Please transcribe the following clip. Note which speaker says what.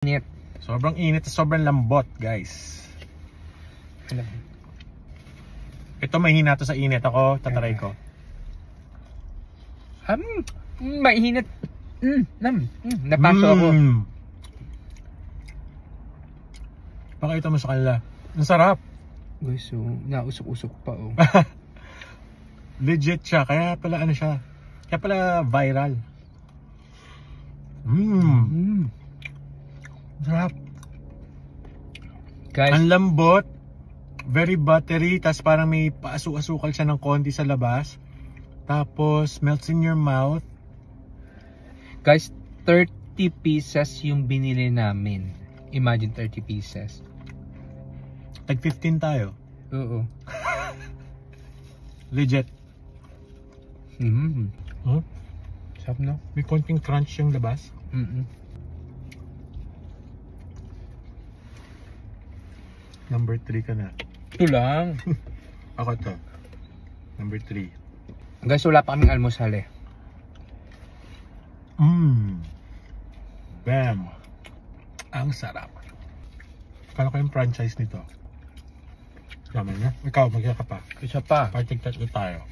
Speaker 1: Init.
Speaker 2: Sobrang init, sobrang lambot, guys. Ito mahina to sa init. Ako, tataray ko.
Speaker 1: Mainit. Napaso ako.
Speaker 2: Pakita mo sa kanila. Ang sarap.
Speaker 1: Guys, so, nausok-usok pa, oh.
Speaker 2: Legit siya. Kaya pala ano siya. Kaya pala viral. Sarap.
Speaker 1: Guys,
Speaker 2: Ang lambot. Very buttery. Tapos parang may paasu-asukal siya ng konti sa labas. Tapos melts in your mouth.
Speaker 1: guys, 30 pieces yung binili namin. Imagine 30 pieces.
Speaker 2: Tag 15 tayo.
Speaker 1: Oo.
Speaker 2: Legit. Huh?
Speaker 1: Sarap, no?
Speaker 2: May konting crunch yung labas. Number 3 ka na.
Speaker 1: Ito lang.
Speaker 2: Ako to. Number 3.
Speaker 1: Guys, wala pa kaming almusal eh.
Speaker 2: Bam. Ang sarap. Kala ko yung franchise nito. Tama na. Ikaw, magkaka pa.
Speaker 1: Isa pa.
Speaker 2: Parting tatlo tayo.